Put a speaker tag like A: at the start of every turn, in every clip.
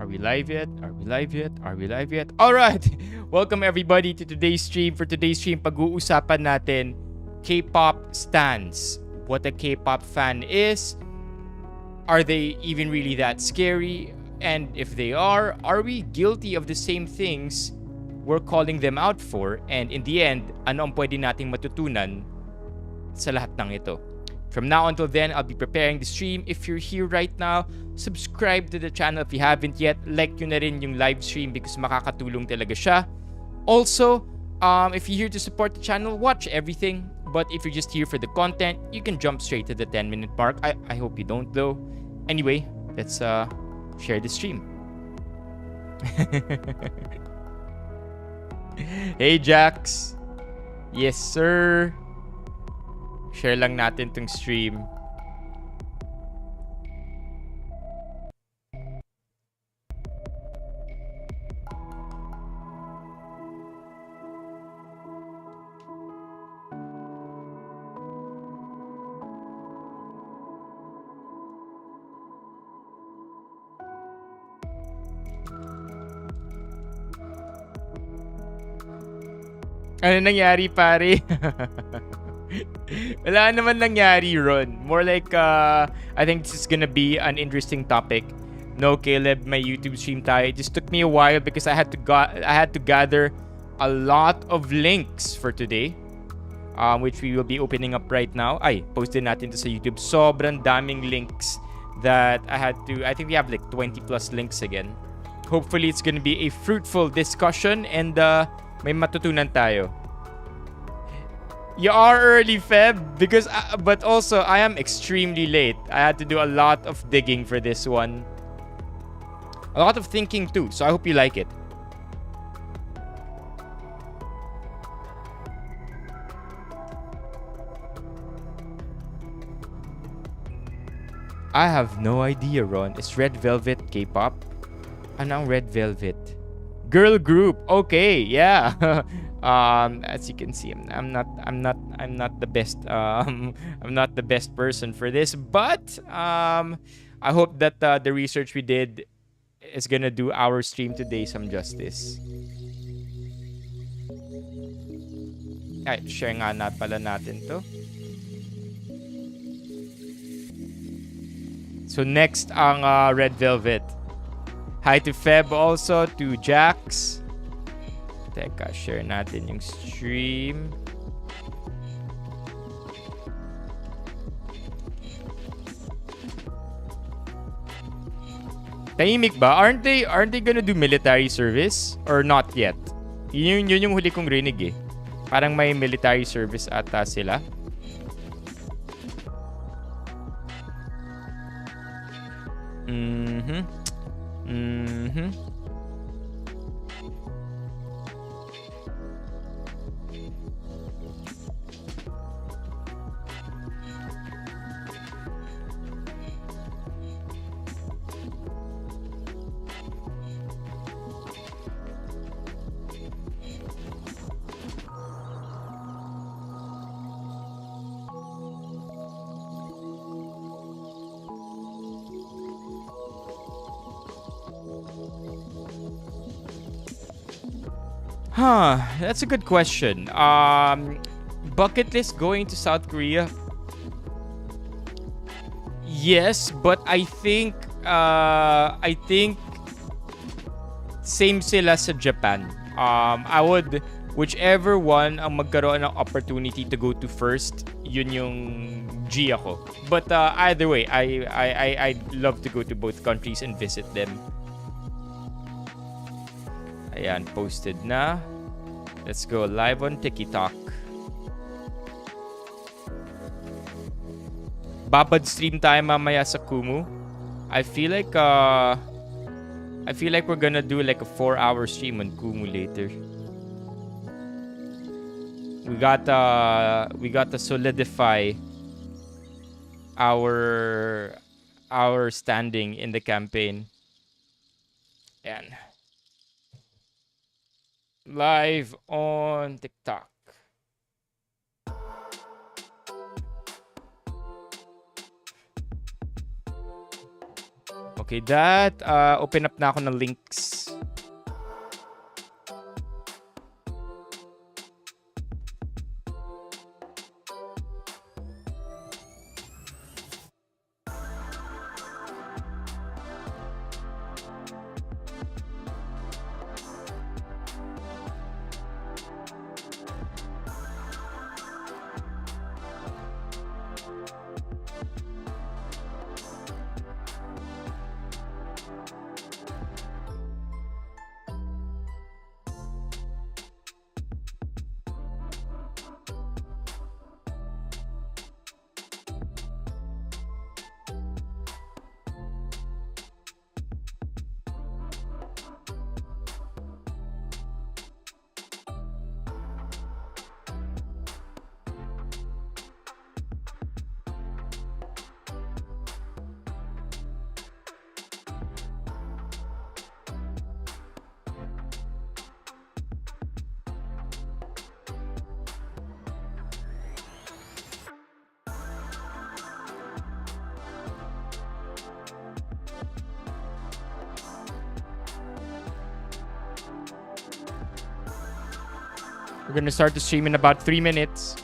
A: Are we live yet? Are we live yet? Are we live yet? Alright! Welcome everybody to today's stream. For today's stream, pag-uusapan natin K-pop stans. What a K-pop fan is. Are they even really that scary? And if they are we guilty of the same things we're calling them out for? And in the end, ano ang pwede nating matutunan sa lahat ng ito? From now until then, I'll be preparing the stream. If you're here right now, subscribe to the channel if you haven't yet. Like nyo na rin yung live stream because makakatulong talaga siya. Also, if you're here to support the channel, watch everything. But if you're just here for the content, you can jump straight to the 10-minute mark. I hope you don't though. Anyway, let's share the stream. Hey Jax. Yes sir. Share lang natin tong stream. Ano nangyari pare? Wala naman nangyari, Ron. More like, I think this is gonna be an interesting topic. No, Caleb, my YouTube stream tayo. It just took me a while because I had to gather a lot of links for today, which we will be opening up right now. Ay, posted natin to sa YouTube. Sobrang daming links that I think we have like 20 plus links again. Hopefully, it's gonna be a fruitful discussion and may matutunan tayo. You are early, Feb, because but also I am extremely late. I had to do a lot of digging for this one. A lot of thinking too, so I hope you like it. I have no idea, Ron. Is Red Velvet K-pop? Ano ang Red Velvet? Girl group. Okay, yeah. As you can see, I'm not the best I'm not the best person for this, but I hope that the research we did is gonna do our stream today some justice. Ay, share nga na pala natin to. So next ang Red Velvet. Hi to Feb also, to Jax. Teka, share natin yung stream. Tahimik ba? Aren't they gonna do military service? Or not yet? Yun yung huli kong rinig eh. Parang may military service ata sila. That's a good question. Bucket list going to South Korea? Yes, but I think same sila sa Japan. I would, whichever one ang magkaroon ng opportunity to go to first, yun yung G ako. But either way, I'd love to go to both countries and visit them. Ayan, posted na. Let's go live on TikTok. Babad stream tayo mamaya sa Kumu. I feel like we're gonna do like a 4-hour stream on Kumu later. We got to solidify our standing in the campaign. Ayan. Live on TikTok. Okay, open up na ako ng links. We're gonna start the stream in about 3 minutes.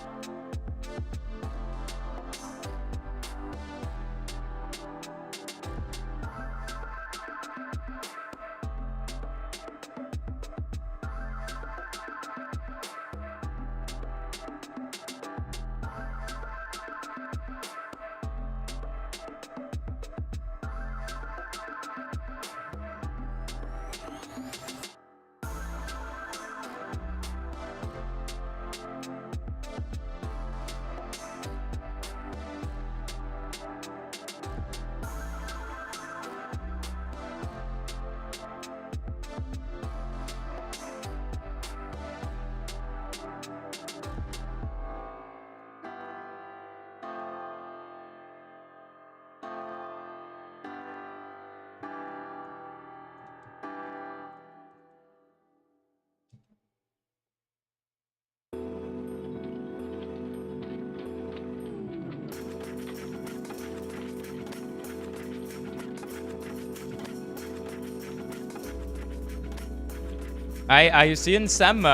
A: Ay, ayos yun, Sam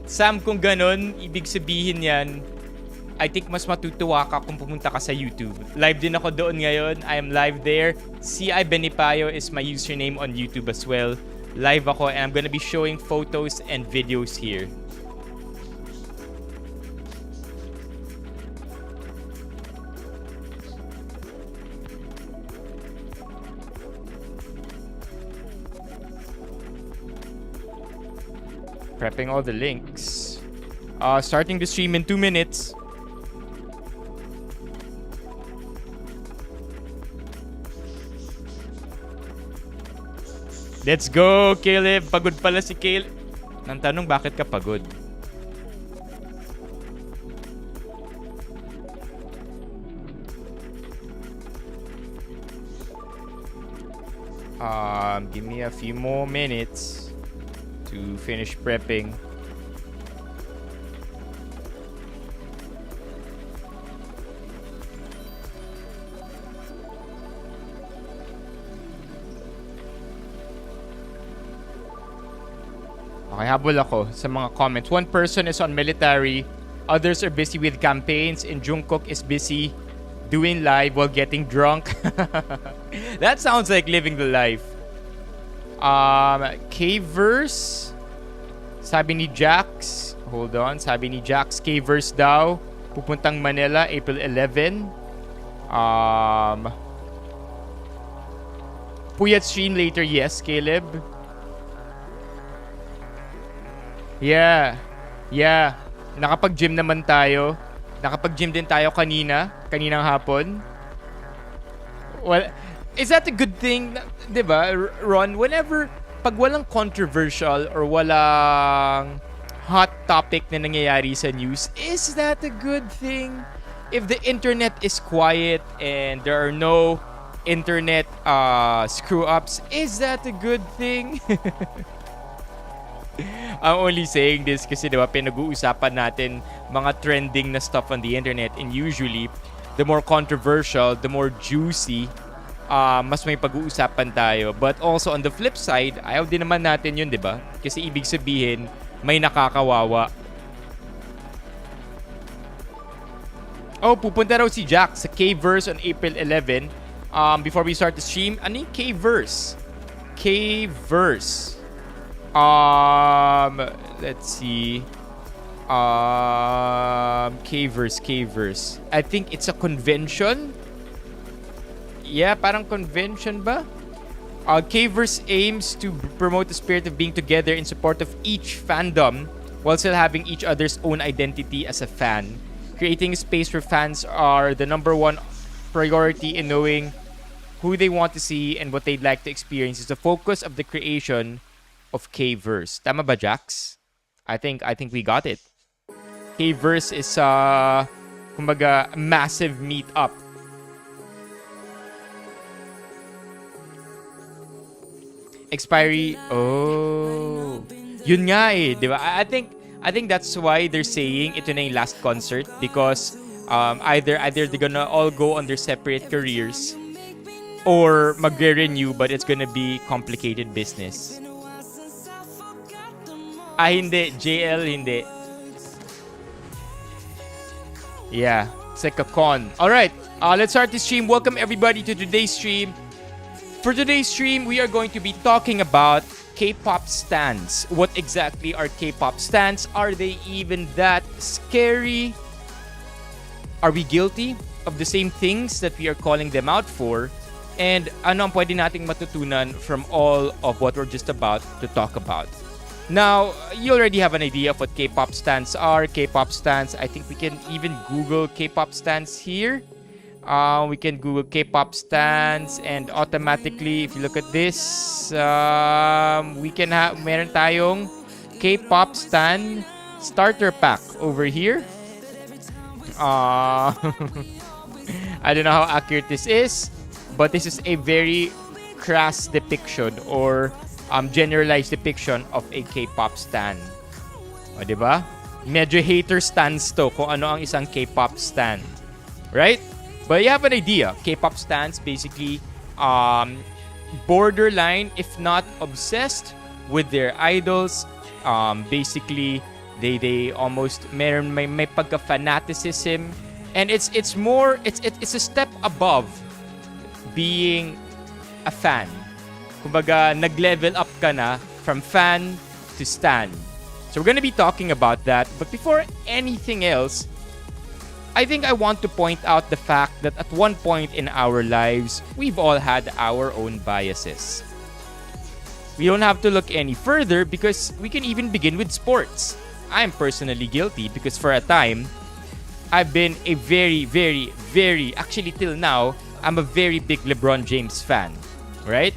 A: Sam, kung ganun, ibig sabihin yan, I think mas matutuwa ka kung pumunta ka sa YouTube. Live din ako doon ngayon. I am live there. CI Benipayo is my username on YouTube as well. Live ako and I'm gonna be showing photos and videos here. Prepping all the links. Starting the stream in 2 minutes. Let's go, Caleb. Pagod pala si Caleb. Nang tanong, bakit ka pagod? Give me a few more minutes to finish prepping. Okay, habol ako sa mga comments. One person is on military, others are busy with campaigns, and Jungkook is busy doing live while getting drunk. That sounds like living the life. K-verse. Sabi ni Jax. Hold on. Sabi ni Jax, K-verse daw. Pupuntang Manila, April 11. Puyat stream later, yes, Caleb. Yeah. Nakapag-gym naman tayo. Nakapag-gym din tayo kaninang hapon. Well, is that a good thing? Diba, Ron? Whenever, pag walang controversial or walang hot topic na nangyayari sa news, is that a good thing? If the internet is quiet and there are no internet screw-ups, is that a good thing? I'm only saying this kasi diba pinag-uusapan natin mga trending na stuff on the internet, and usually the more controversial, the more juicy mas may pag-uusapan tayo. But also on the flip side, ayaw din naman natin yun, di ba? Kasi ibig sabihin, may nakakawawa. Oh, pupunta raw si Jack sa K-Verse on April 11. Before we start the stream, ano yung K-Verse? K-Verse. Let's see. K-Verse. I think it's a convention. Yeah, parang convention ba? K-Verse aims to promote the spirit of being together in support of each fandom while still having each other's own identity as a fan. Creating a space where fans are the number one priority in knowing who they want to see and what they'd like to experience is the focus of the creation of K-Verse. Tama ba, Jax? I think we got it. K-Verse is kumbaga, a massive meet-up. Expiry. Oh. Yun nga eh, di ba? I think that's why they're saying ito na yung last concert because either they're gonna all go on their separate careers or magre-renew but it's gonna be complicated business. Hindi. JL, hindi. Yeah, it's like a con. Alright, let's start the stream. Welcome everybody to today's stream. For today's stream, we are going to be talking about K-pop stans. What exactly are K-pop stans? Are they even that scary? Are we guilty of the same things that we are calling them out for? And ano ang pwede nating matutunan from all of what we're just about to talk about? Now, you already have an idea of what K-pop stans are. K-pop stans, I think we can even Google K-pop stans here. We can Google K-pop stans and automatically, if you look at this, we can have, meron tayong K-pop stan starter pack over here. I don't know how accurate this is, but this is a very crass depiction or generalized depiction of a K-pop stan. O, diba? Medyo hater stans to kung ano ang isang K-pop stan. Right? But you have an idea. K-pop stans basically borderline, if not obsessed with their idols. Basically, they almost may pagka-fanaticism. And it's a step above being a fan. Kumbaga, nag-level up ka na from fan to stan. So we're gonna be talking about that. But before anything else, I think I want to point out the fact that at one point in our lives, we've all had our own biases. We don't have to look any further because we can even begin with sports. I'm personally guilty because for a time, I've been a very, actually till now, I'm a very big LeBron James fan, right?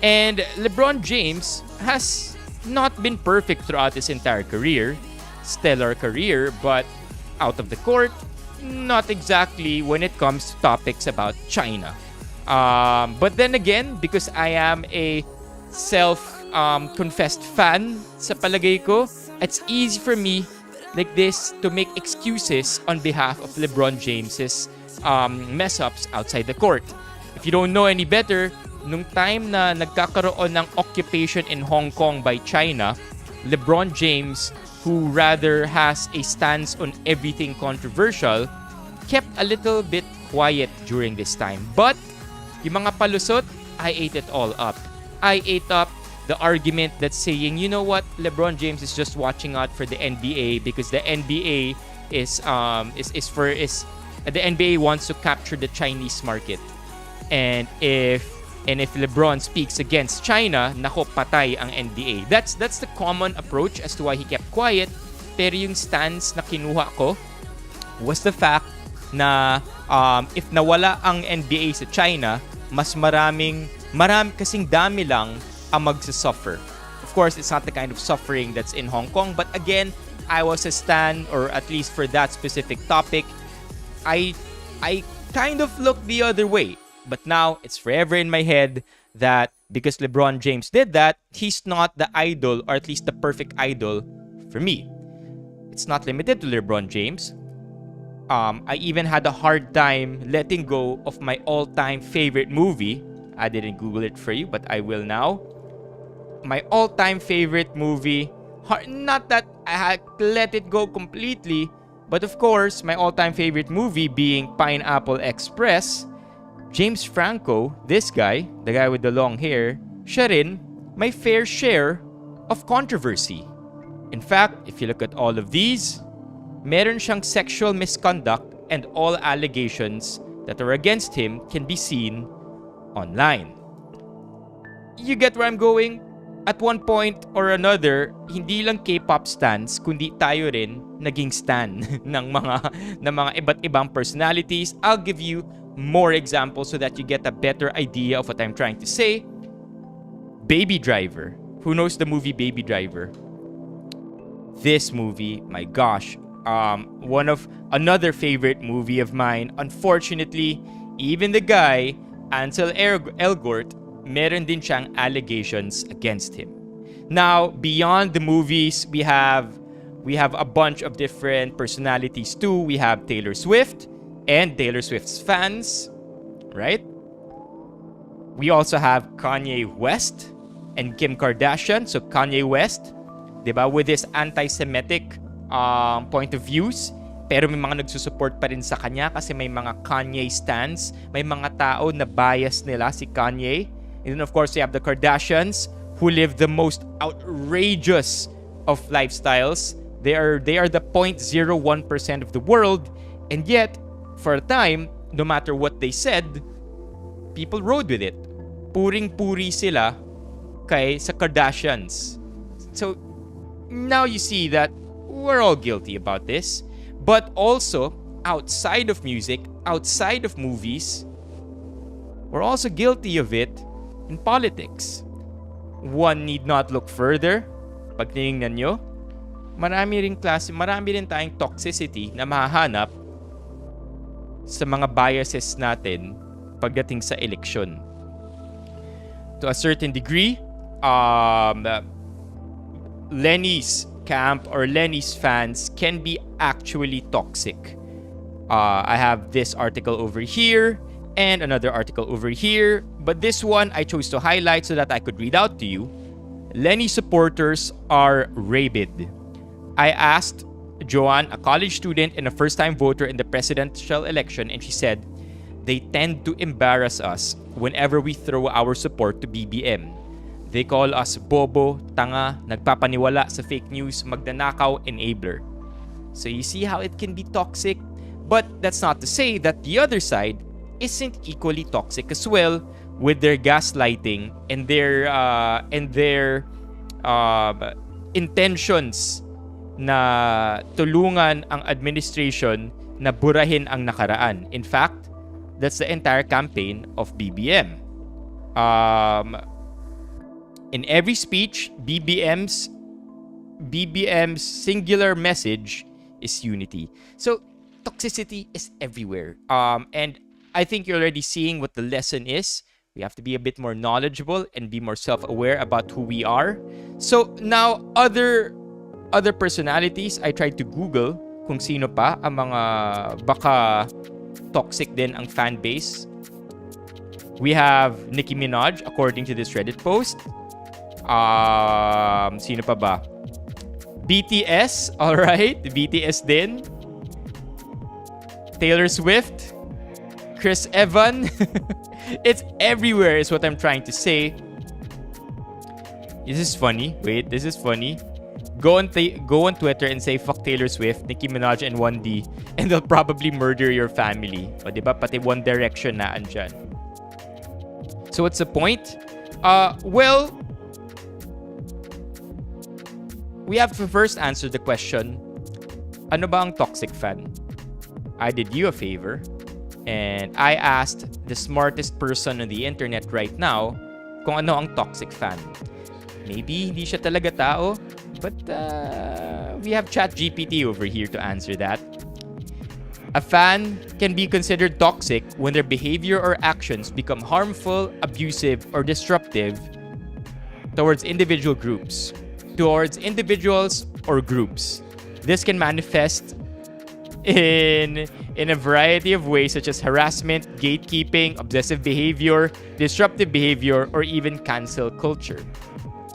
A: And LeBron James has not been perfect throughout his entire career, stellar career, but out of the court, not exactly when it comes to topics about China. But then again, because I am a self-confessed fan sa palagay ko, it's easy for me like this to make excuses on behalf of LeBron James's mess-ups outside the court. If you don't know any better, nung time na nagkakaroon ng occupation in Hong Kong by China, LeBron James, who rather has a stance on everything controversial, kept a little bit quiet during this time. But, yung mga palusot, I ate it all up. I ate up the argument that's saying, you know what, LeBron James is just watching out for the NBA because the NBA the NBA wants to capture the Chinese market. And if LeBron speaks against China, nako, patay ang NBA. That's the common approach as to why he kept quiet. Pero yung stance na kinuha ko was the fact na if nawala ang NBA sa China, mas marami kasing dami lang ang magsasuffer. Of course, it's not the kind of suffering that's in Hong Kong. But again, I was a stan, or at least for that specific topic, I kind of looked the other way. But now, it's forever in my head that because LeBron James did that, he's not the idol, or at least the perfect idol for me. It's not limited to LeBron James. I even had a hard time letting go of my all-time favorite movie, I didn't Google it for you, but I will now. My all-time favorite movie. Not that I had let it go completely, but of course, my all-time favorite movie being Pineapple Express. James Franco, this guy, the guy with the long hair, siya rin may fair share of controversy. In fact, if you look at all of these, meron siyang sexual misconduct and all allegations that are against him can be seen online. You get where I'm going? At one point or another, hindi lang K-pop stans, kundi tayo rin naging stan ng mga iba't ibang personalities. I'll give you more examples so that you get a better idea of what I'm trying to say. Baby Driver. Who knows the movie Baby Driver? This movie, my gosh, one of another favorite movie of mine. Unfortunately, even the guy, Ansel Elgort, meron din siyang allegations against him. Now, beyond the movies, we have a bunch of different personalities too. We have Taylor Swift and Taylor Swift's fans, right? We also have Kanye West and Kim Kardashian. So Kanye West, diba, with his anti-Semitic point of views, pero may mga nagsusupport pa rin sa kanya kasi may mga Kanye stans, may mga tao na bias nila si Kanye. And then of course, you have the Kardashians who live the most outrageous of lifestyles. They are the 0.01% of the world, and yet, for a time, no matter what they said, people rode with it. Puring-puri sila sa Kardashians. So, now you see that we're all guilty about this. But also, outside of music, outside of movies, we're also guilty of it in politics. One need not look further. Pag tinignan nyo, marami rin tayong toxicity na mahahanap sa mga biases natin pagdating sa eleksyon. To a certain degree, Lenny's camp or Lenny's fans can be actually toxic. I have this article over here and another article over here, but this one I chose to highlight so that I could read out to you. Lenny supporters are rabid. I asked Joanne, a college student and a first-time voter in the presidential election, and she said, they tend to embarrass us whenever we throw our support to BBM. They call us bobo, tanga, nagpapaniwala sa fake news, magnanakaw, enabler. So you see how it can be toxic? But that's not to say that the other side isn't equally toxic as well with their gaslighting and their intentions na tulungan ang administration na burahin ang nakaraan. In fact, that's the entire campaign of BBM. In every speech, BBM's singular message is unity. So toxicity is everywhere. And I think you're already seeing what the lesson is. We have to be a bit more knowledgeable and be more self-aware about who we are. So now, other personalities, I tried to Google kung sino pa ang mga baka toxic din ang fan base. We have Nicki Minaj, according to this Reddit post. Sino pa ba? BTS, alright. BTS din. Taylor Swift. Chris Evan. It's everywhere is what I'm trying to say. This is funny. Wait, this is funny. Go on Twitter and say fuck Taylor Swift, Nicki Minaj, and 1D, and they'll probably murder your family. O diba? Pati One Direction na andyan. So what's the point? Well, we have to first answer the question, ano ba ang toxic fan? I did you a favor, and I asked the smartest person on the internet right now kung ano ang toxic fan. Maybe hindi siya talaga tao, but we have ChatGPT over here to answer that. A fan can be considered toxic when their behavior or actions become harmful, abusive, or disruptive towards individuals or groups. This can manifest in a variety of ways such as harassment, gatekeeping, obsessive behavior, disruptive behavior, or even cancel culture.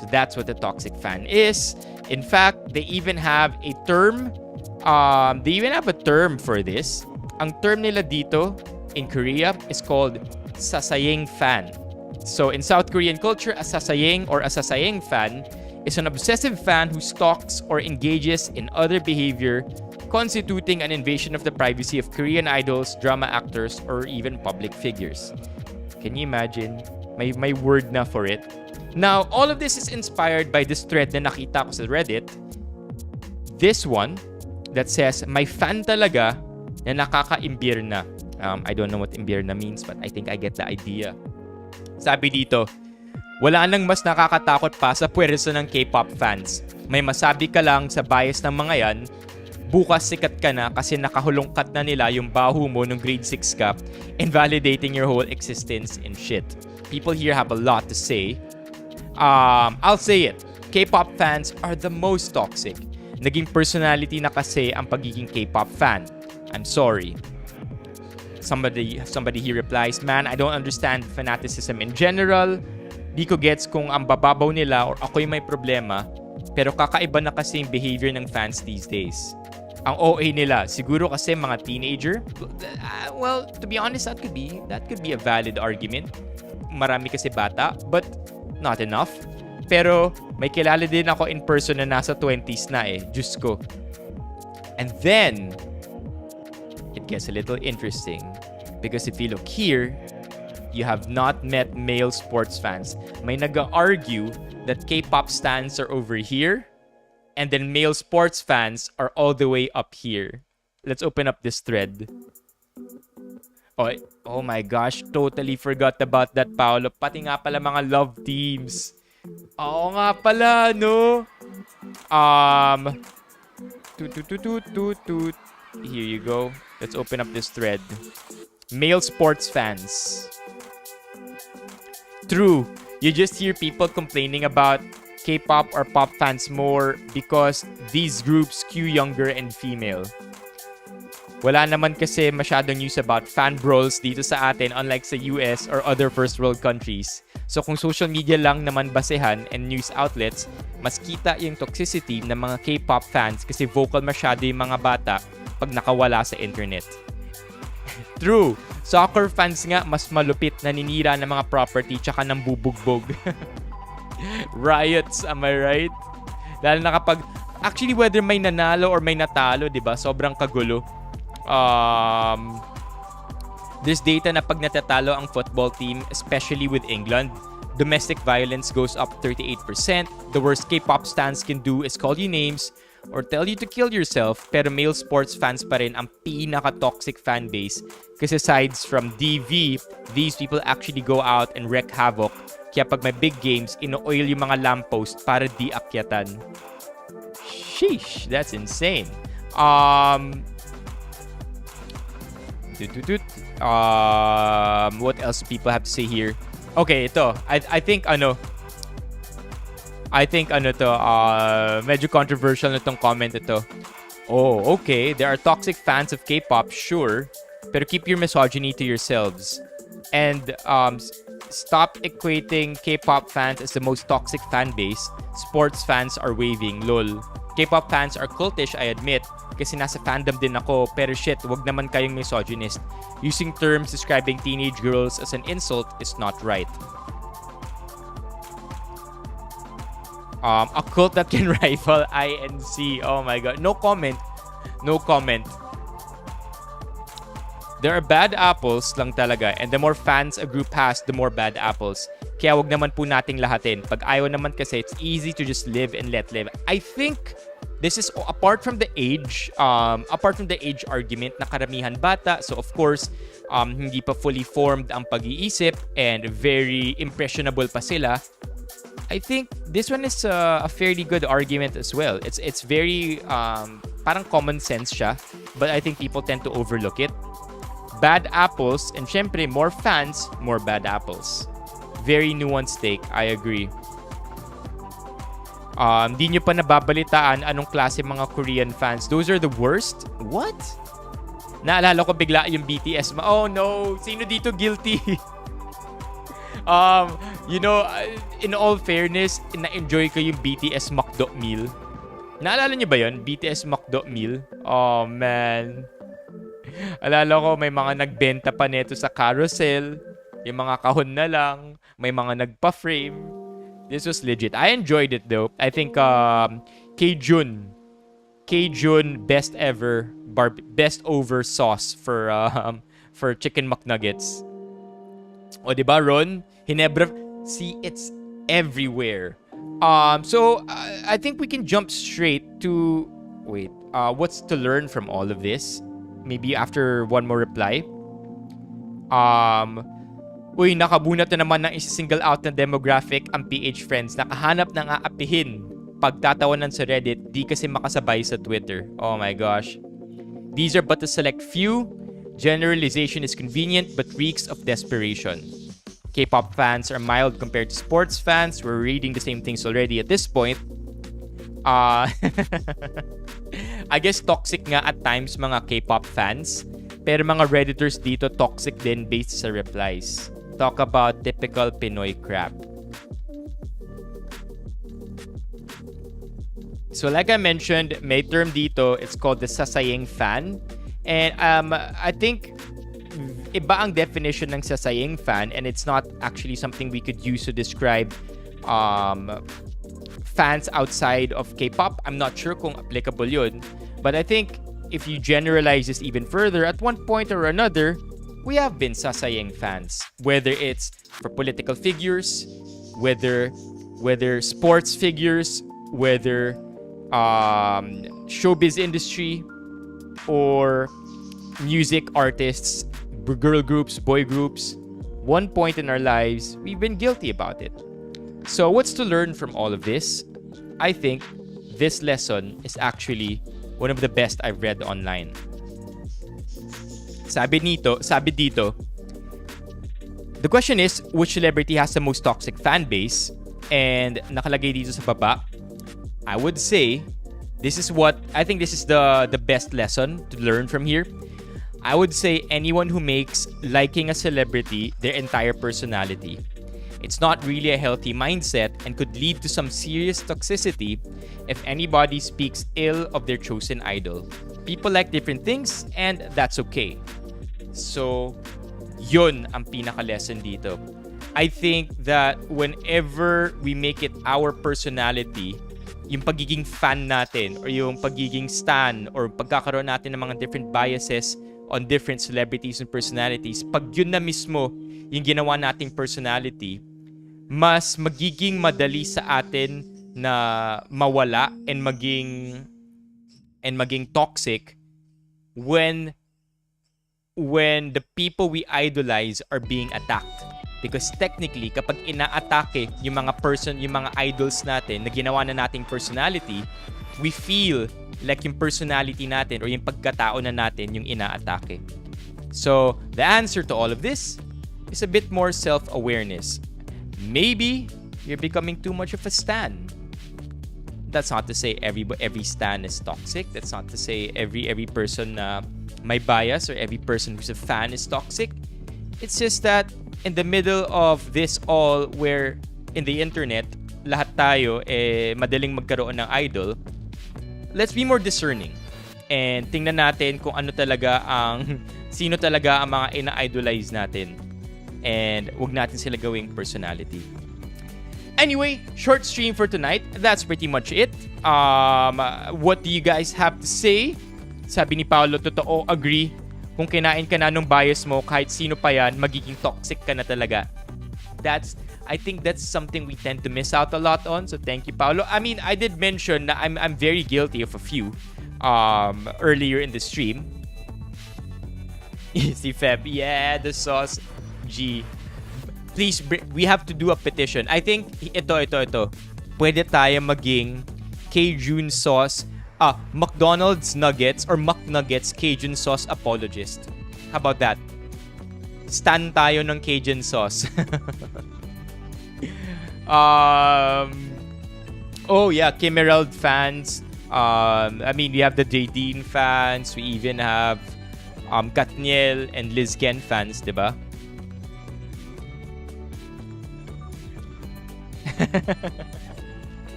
A: So that's what a toxic fan is. In fact, they even have a term. They even have a term for this. Ang term nila dito in Korea is called sasayeng fan. So in South Korean culture, a sasayeng or a sasayeng fan is an obsessive fan who stalks or engages in other behavior constituting an invasion of the privacy of Korean idols, drama actors, or even public figures. Can you imagine? May word na for it. Now, all of this is inspired by this thread na nakita ko sa Reddit. This one that says, may fan talaga na nakaka-imbirna. I don't know what imbirna means, but I think I get the idea. Sabi dito, wala nang mas nakakatakot pa sa puwersa ng K-pop fans. May masabi ka lang sa bias ng mga yan, bukas sikat ka na kasi nakahulungkat na nila yung baho mo nung grade 6 ka, invalidating your whole existence and shit. People here have a lot to say. I'll say it. K-pop fans are the most toxic. Naging personality na kasi ang pagiging K-pop fan. I'm sorry. Somebody here replies, man, I don't understand fanaticism in general. Di ko gets kung ang bababaw nila or ako'y may problema. Pero kakaiba na kasi yung behavior ng fans these days. Ang OA nila, siguro kasi mga teenager. Well, to be honest, that could be a valid argument. Marami kasi bata, but not enough. Pero may kilala din ako in person na nasa 20s na eh. Diyos ko. And then, it gets a little interesting. Because if you look here, you have not met male sports fans. May nag-argue that K-pop stans are over here, and then male sports fans are all the way up here. Let's open up this thread. Oh my gosh, totally forgot about that, Paolo. Pati nga pala mga love teams. Oo nga pala, no? Here you go. Let's open up this thread. Male sports fans. True, you just hear people complaining about K-pop or pop fans more because these groups skew younger and female. Wala naman kasi masyadong news about fan brawls dito sa atin unlike sa US or other first world countries. So kung social media lang naman basehan and news outlets, mas kita yung toxicity ng mga K-pop fans kasi vocal masyado yung mga bata pag nakawala sa internet. True, soccer fans nga mas malupit naninira ng mga property tsaka ng bubugbog. Riots, am I right? Lalo na kapag, actually whether may nanalo or may natalo, diba? Sobrang kagulo. There's data na pag natatalo ang football team, especially with England, domestic violence goes up 38%. The worst K-pop stans can do is call you names or tell you to kill yourself, pero male sports fans pa rin ang pinaka-toxic fan base kasi asides from DV, these people actually go out and wreak havoc. Kaya pag may big games, ino-oil yung mga lamppost para di akyatan. Sheesh, that's insane. What else do people have to say here? Okay, ito. I think medyo controversial na itong comment ito. Oh, okay. There are toxic fans of K-pop, sure. Pero keep your misogyny to yourselves. And stop equating K-pop fans as the most toxic fan base. Sports fans are waving, lol. K-pop fans are cultish, I admit. Kasi nasa fandom din ako. Pero shit, wag naman kayong misogynist. Using terms describing teenage girls as an insult is not right. A cult that can rival INC. Oh my god. No comment. No comment. There are bad apples lang talaga, and the more fans a group has, the more bad apples. Kaya wag naman po nating lahatin. Pag ayaw naman kasi, it's easy to just live and let live. I think this is apart from the age argument na karamihan bata. So of course, hindi pa fully formed ang pag-iisip and very impressionable pa sila. I think this one is a fairly good argument as well. It's very parang common sense siya, but I think people tend to overlook it. Bad apples, and syempre more fans, more bad apples. Very nuanced take, I agree. Di nyo pa nababalitaan anong klase mga Korean fans. Those are the worst? What? Naalala ko bigla yung BTS. Oh no, sino dito guilty? You know, in all fairness, na-enjoy ko yung BTS McDo meal. Naalala niyo ba yun? BTS McDo meal? Oh man. Alala ko may mga nagbenta pa nito sa carousel. Yung mga kahon na lang. May mga nagpa-frame. This was legit. I enjoyed it though. I think K-Jun, best ever best over sauce for chicken McNuggets. O diba, Ron? Hinebra. See, it's everywhere. So I think we can jump straight to what's to learn from all of this? Maybe after one more reply. Nakabunot na naman ng isa-single out na demographic ang PH friends. Nakahanap ng aapihin. Pagtatawanan sa Reddit, di kasi makasabay sa Twitter. Oh my gosh. These are but a select few. Generalization is convenient but reeks of desperation. K-pop fans are mild compared to sports fans. We're reading the same things already at this point. I guess toxic nga at times mga K-pop fans. Pero mga Redditors dito toxic din based sa replies. Talk about typical Pinoy crap. So like I mentioned, may term dito. It's called the sasayang fan. And I think iba ang definition ng sasayang fan, and it's not actually something we could use to describe fans outside of K-pop. I'm not sure kung applicable yun. But I think if you generalize this even further, at one point or another, we have been sasayang fans. Whether it's for political figures, whether sports figures, whether showbiz industry, or music artists, girl groups, boy groups. One point in our lives, we've been guilty about it. So what's to learn from all of this? I think this lesson is actually one of the best I've read online. Sabi dito, the question is, which celebrity has the most toxic fan base? And nakalagay dito sa baba, I would say, this is the best lesson to learn from here. I would say anyone who makes liking a celebrity their entire personality. It's not really a healthy mindset and could lead to some serious toxicity if anybody speaks ill of their chosen idol. People like different things and that's okay. So, yun ang pinaka-lesson dito. I think that whenever we make it our personality, yung pagiging fan natin or yung pagiging stan or pagkakaroon natin ng mga different biases on different celebrities and personalities, pag yun na mismo yung ginawa nating personality, mas magiging madali sa atin na mawala and maging toxic when the people we idolize are being attacked. Because technically, kapag ina-atake yung mga idols natin na ginawa na nating personality, we feel like yung personality natin or yung pagkatao na natin yung ina-atake. So, the answer to all of this is a bit more self-awareness. Maybe you're becoming too much of a stan. That's not to say every stan is toxic. That's not to say every person may bias or every person who's a fan is toxic. It's just that in the middle of this all, where in the internet, lahat tayo madaling magkaroon ng idol, let's be more discerning and tingnan natin kung sino talaga ang mga ina-idolize natin, and wag natin sila gawing personality. Anyway, short stream for tonight. That's pretty much it. What do you guys have to say? Sabi ni Paolo, totoo, agree. Kung kinain ka na nung bias mo, kahit sino pa yan, magiging toxic ka na talaga. I think that's something we tend to miss out a lot on. So thank you, Paolo. I mean, I did mention that I'm very guilty of a few earlier in the stream. Si Feb, yeah, the sauce. G. Please, we have to do a petition. I think ito. Pwede tayo maging Cajun sauce, McDonald's nuggets or McNuggets Cajun sauce apologist. How about that? Stan tayo ng Cajun sauce. Oh yeah, Kim Herald fans. I mean, we have the Jadine fans. We even have Katniel and Liz Ken fans, di ba?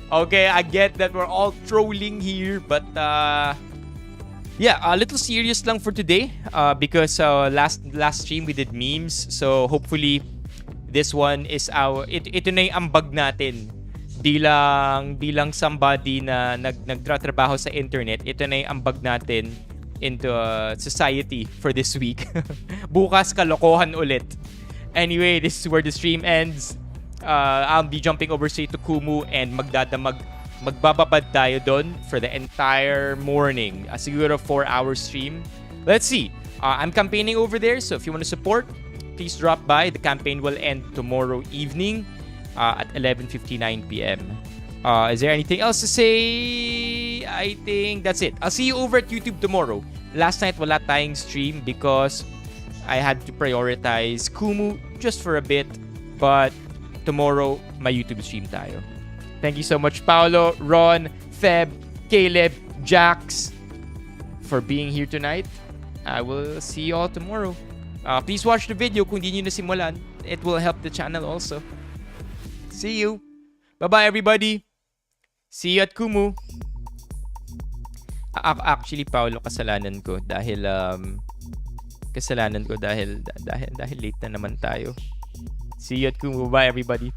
A: Okay, I get that we're all trolling here, but yeah, a little serious lang for today because last stream we did memes. So hopefully this one is ito na yung ambag natin bilang somebody na nagtratrabaho sa internet. Ito na yung ambag natin into society for this week. Bukas kalokohan ulit. Anyway, this is where the stream ends. I'll be jumping over to Kumu and magbababad tayo doon for the entire morning. Siguro 4-hour stream. Let's see. I'm campaigning over there, so if you want to support, please drop by. The campaign will end tomorrow evening at 11:59 p.m. Is there anything else to say? I think that's it. I'll see you over at YouTube tomorrow. Last night wala tayong stream because I had to prioritize Kumu just for a bit, but tomorrow, may YouTube stream tayo. Thank you so much, Paolo, Ron, Feb, Caleb, Jax, for being here tonight. I will see you all tomorrow. Please watch the video kung di nyo nasimulan. It will help the channel also. See you. Bye-bye, everybody. See you at Kumu. Actually, Paolo, kasalanan ko dahil late na naman tayo. See you at Kumu. Bye, everybody.